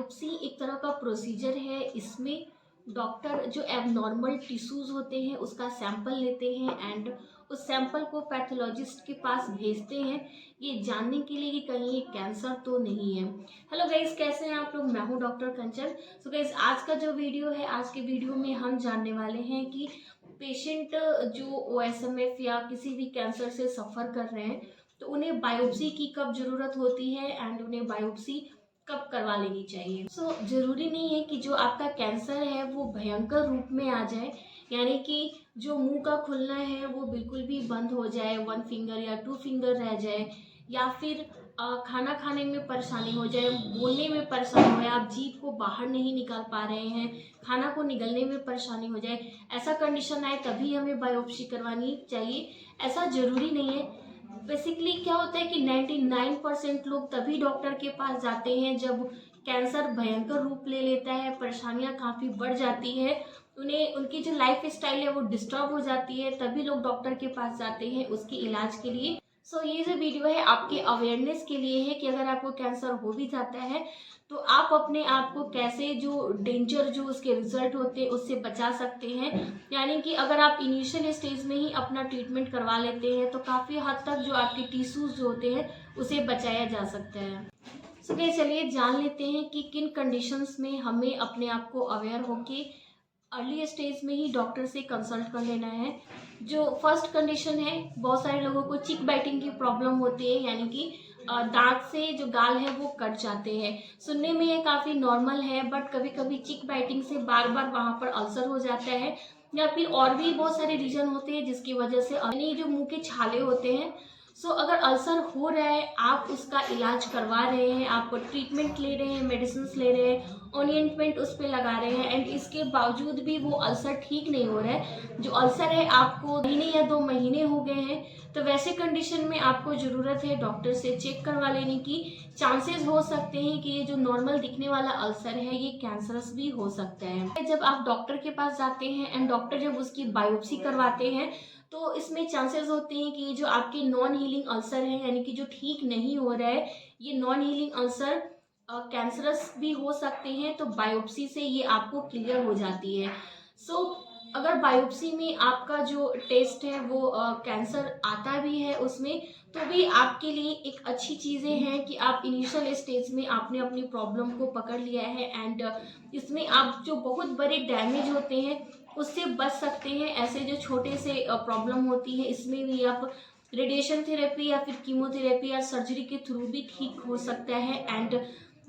Biopsy एक तरह का प्रोसीजर है। इसमें डॉक्टर जो एबनॉर्मल टिश्यूज़ होते हैं उसका सैंपल लेते हैं एंड उस सैंपल को पैथोलॉजिस्ट के पास भेजते हैं, ये जानने के लिए कि कहीं ये कैंसर तो नहीं है। हेलो गाइस, कैसे हैं आप लोग? मैं हूं डॉक्टर कंचन। सो गाइस, आज का जो वीडियो है, आज के वीडियो में हम जानने वाले हैं कि पेशेंट जो ओएसएमएफ या किसी भी कैंसर से सफ़र कर रहे हैं तो उन्हें बायोप्सी की कब ज़रूरत होती है एंड उन्हें बायोप्सी कब करवा लेनी चाहिए। ज़रूरी नहीं है कि जो आपका कैंसर है वो भयंकर रूप में आ जाए, यानी कि जो मुंह का खुलना है वो बिल्कुल भी बंद हो जाए, 1 फिंगर या 2 फिंगर रह जाए, या फिर खाना खाने में परेशानी हो जाए, बोलने में परेशानी हो जाए, आप जीभ को बाहर नहीं निकाल पा रहे हैं, खाना को निगलने में परेशानी हो जाए, ऐसा कंडीशन आए तभी हमें बायोप्सी करवानी चाहिए। ऐसा ज़रूरी नहीं है। बेसिकली क्या होता है कि 99% लोग तभी डॉक्टर के पास जाते हैं जब कैंसर भयंकर रूप ले लेता है, परेशानियां काफ़ी बढ़ जाती है, उन्हें उनकी जो लाइफ स्टाइल है वो डिस्टर्ब हो जाती है, तभी लोग डॉक्टर के पास जाते हैं उसके इलाज के लिए। ये जो वीडियो है आपके अवेयरनेस के लिए है कि अगर आपको कैंसर हो भी जाता है तो आप अपने आप को कैसे जो डेंजर जो उसके रिजल्ट होते हैं उससे बचा सकते हैं। यानी कि अगर आप इनिशियल स्टेज में ही अपना ट्रीटमेंट करवा लेते हैं तो काफ़ी हद तक जो आपके टिश्यूज़ जो होते हैं उसे बचाया जा सकता है। चलिए जान लेते हैं कि किन कंडीशंस में हमें अपने आप को अवेयर होके अर्ली स्टेज में ही डॉक्टर से कंसल्ट कर लेना है। जो फर्स्ट कंडीशन है, बहुत सारे लोगों को चिक बाइटिंग की प्रॉब्लम होती है, यानी कि दांत से जो गाल है वो कट जाते हैं। सुनने में ये काफ़ी नॉर्मल है, बट कभी कभी चिक बाइटिंग से बार बार वहाँ पर अल्सर हो जाता है, या फिर और भी बहुत सारे रीजन होते हैं जिसकी वजह से यानी जो मुंह के छाले होते हैं। अगर अल्सर हो रहा है, आप उसका इलाज करवा रहे हैं, आप ट्रीटमेंट ले रहे हैं, मेडिसिन ले रहे हैं, ऑनियंटमेंट उस पर लगा रहे हैं एंड इसके बावजूद भी वो अल्सर ठीक नहीं हो रहा है, जो अल्सर है आपको महीने या 2 महीने हो गए हैं, तो वैसे कंडीशन में आपको ज़रूरत है डॉक्टर से चेक करवा लेने की। चांसेस हो सकते हैं कि ये जो नॉर्मल दिखने वाला अल्सर है ये कैंसरस भी हो सकता है। जब आप डॉक्टर के पास जाते हैं एंड डॉक्टर जब उसकी बायोप्सी करवाते हैं तो इसमें चांसेस होते हैं कि ये जो आपके नॉन हीलिंग अल्सर है, यानी कि जो ठीक नहीं हो रहा है, ये नॉन हीलिंग अल्सर कैंसरस भी हो सकते हैं, तो बायोप्सी से ये आपको क्लियर हो जाती है। अगर बायोप्सी में आपका जो टेस्ट है वो कैंसर आता भी है उसमें, तो भी आपके लिए एक अच्छी चीज़ें हैं कि आप इनिशियल स्टेज में आपने अपनी प्रॉब्लम को पकड़ लिया है एंड इसमें आप जो बहुत बड़े डैमेज होते हैं उससे बच सकते हैं। ऐसे जो छोटे से प्रॉब्लम होती है इसमें भी आप रेडिएशन थेरेपी या फिर कीमोथेरेपी या सर्जरी के थ्रू भी ठीक हो सकता है। एंड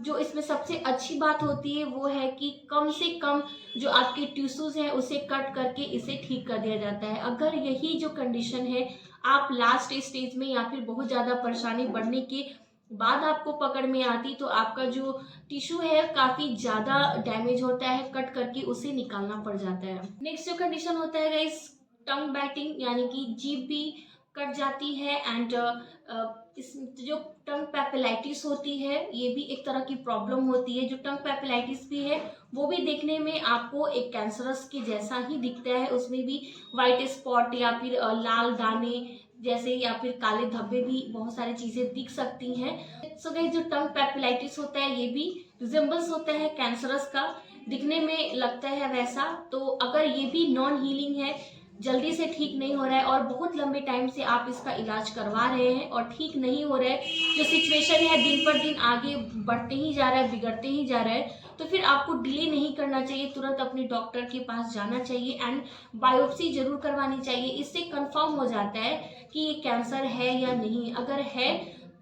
जो इसमें सबसे अच्छी बात होती है वो है कि कम से कम जो आपके टिश्यूज़ हैं उसे कट करके इसे ठीक कर दिया जाता है। अगर यही जो कंडीशन है आप लास्ट स्टेज में या फिर बहुत ज़्यादा परेशानी बढ़ने के बाद आपको पकड़ में आती, तो आपका जो टिश्यू है काफ़ी ज़्यादा डैमेज होता है, कट करके उसे निकालना पड़ जाता है। नेक्स्ट जो कंडीशन होता है गाइस, टंग बैटिंग, यानी कि जीभ भी कट जाती है एंड इस जो टंग पैपेलाइटिस होती है ये भी एक तरह की प्रॉब्लम होती है। जो टंग पैपेलाइटिस भी है वो भी देखने में आपको एक कैंसरस के जैसा ही दिखता है, उसमें भी वाइट स्पॉट या फिर लाल दाने जैसे या फिर काले धब्बे भी बहुत सारी चीज़ें दिख सकती हैं। गाइस, जो टंग पैपेलाइटिस होता है ये भी रिजेंबल्स होता है कैंसरस का, दिखने में लगता है वैसा। तो अगर ये भी नॉन हीलिंग है, जल्दी से ठीक नहीं हो रहा है और बहुत लंबे टाइम से आप इसका इलाज करवा रहे हैं और ठीक नहीं हो रहा है, जो सिचुएशन है दिन पर दिन आगे बढ़ते ही जा रहा है, बिगड़ते ही जा रहा है, तो फिर आपको डिले नहीं करना चाहिए, तुरंत अपने डॉक्टर के पास जाना चाहिए एंड बायोप्सी जरूर करवानी चाहिए। इससे कंफर्म हो जाता है कि ये कैंसर है या नहीं। अगर है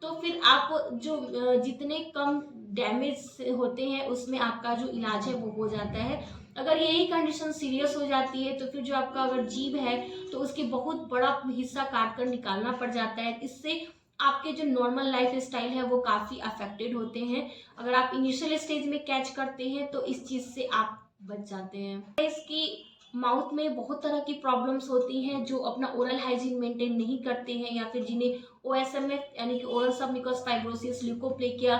तो फिर आप जो जितने कम डैमेज होते हैं उसमें आपका जो इलाज है वो हो जाता है। अगर यही कंडीशन सीरियस हो जाती है तो फिर जो आपका अगर जीभ है तो उसकी बहुत बड़ा हिस्सा काट कर निकालना पड़ जाता है। इससे आपके जो नॉर्मल लाइफ स्टाइल है वो काफ़ी अफेक्टेड होते हैं। अगर आप इनिशियल स्टेज में कैच करते हैं तो इस चीज़ से आप बच जाते हैं। इसकी माउथ में बहुत तरह की प्रॉब्लम्स होती हैं जो अपना ओरल हाइजीन मेंटेन नहीं करते हैं, या फिर जिन्हें ओएसएमएफ यानी कि ओरल सबम्यूकस फाइब्रोसिस, ल्यूकोप्लेकिया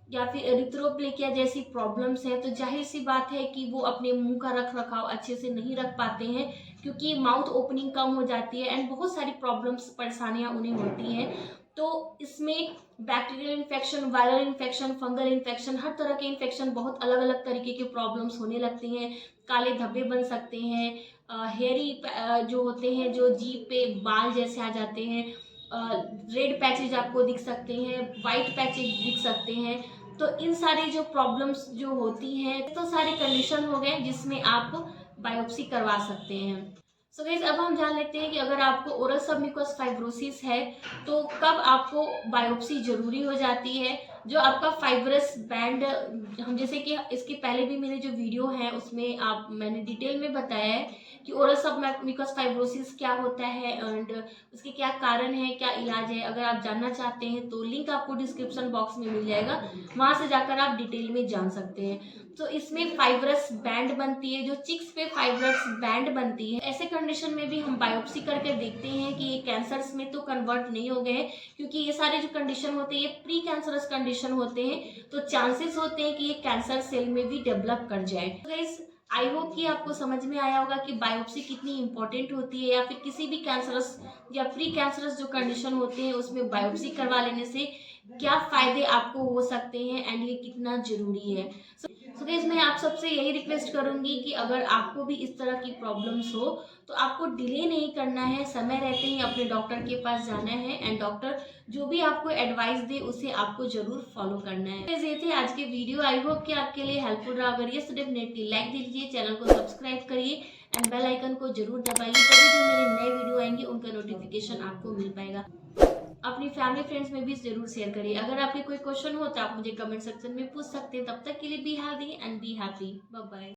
या फिर एरिथ्रोप्लेकिया जैसी प्रॉब्लम्स हैं, तो जाहिर सी बात है कि वो अपने मुंह का रख रखाव अच्छे से नहीं रख पाते हैं, क्योंकि माउथ ओपनिंग कम हो जाती है एंड बहुत सारी प्रॉब्लम्स, परेशानियां उन्हें होती हैं। तो इसमें bacterial infection, viral infection, fungal infection, हर तरह के इन्फेक्शन, बहुत अलग अलग तरीके के प्रॉब्लम्स होने लगते हैं। काले धब्बे बन सकते हैं, हेयरी जो होते हैं, जो जीभ पे बाल जैसे आ जाते हैं, रेड पैचेज आपको दिख सकते हैं, वाइट पैचेज दिख सकते हैं। तो इन सारी जो प्रॉब्लम्स जो होती हैं, तो सारे कंडीशन हो गए जिसमें आप बायोप्सी करवा सकते हैं। सो गाइस, अब हम जान लेते हैं कि अगर आपको ओरल सबम्यूकोस फाइब्रोसिस है तो कब आपको बायोप्सी जरूरी हो जाती है। जो आपका फाइब्रस बैंड, हम जैसे कि इसके पहले भी मेरे जो वीडियो है उसमें मैंने डिटेल में बताया है कि ओरल सबम्यूकोस फाइब्रोसिस क्या होता है एंड उसके क्या कारण है, क्या इलाज है। अगर आप जानना चाहते हैं तो लिंक आपको डिस्क्रिप्शन बॉक्स में मिल जाएगा, वहां से जाकर आप डिटेल में जान सकते हैं। तो इसमें फाइब्रस बैंड बनती है, जो चिक्स पे फाइब्रस बैंड बनती है। ऐसे कंडीशन में भी हम बायोप्सी करके देखते हैं कि ये कैंसर्स में तो कन्वर्ट नहीं हो गए, क्योंकि ये सारे जो कंडीशन होते हैं ये प्री कैंसरस कंडीशन होते हैं, तो चांसेस होते हैं कि ये कैंसर सेल में भी डेवलप कर जाए। तो गाइस, आई होप कि आपको समझ में आया होगा कि बायोप्सी कितनी इंपॉर्टेंट होती है, या फिर किसी भी कैंसरस या प्री कैंसरस जो कंडीशन होते हैं उसमें बायोप्सी करवा लेने से क्या फायदे आपको हो सकते हैं एंड ये कितना जरूरी है। सो गाइस, मैं आप सबसे यही रिक्वेस्ट करूंगी कि अगर आपको भी इस तरह की प्रॉब्लम्स हो तो आपको डिले नहीं करना है, समय रहते ही अपने डॉक्टर के पास जाना है एंड डॉक्टर जो भी आपको एडवाइस दे उसे आपको जरूर फॉलो करना है। तो ये थे आज के वीडियो, आई होप कि आपके लिए हेल्पफुल रहा। अगर ये डेफिनेटली लाइक दीजिए, चैनल को सब्सक्राइब करिए एंड बेल आइकन को जरूर दबाइए, तभी जो मेरे नए वीडियो आएंगे उनका नोटिफिकेशन आपको मिल पाएगा। अपनी फैमिली फ्रेंड्स में भी जरूर शेयर करिए। अगर आपके कोई क्वेश्चन हो तो आप मुझे कमेंट सेक्शन में पूछ सकते हैं। तब तक के लिए be healthy and be happy. Bye bye.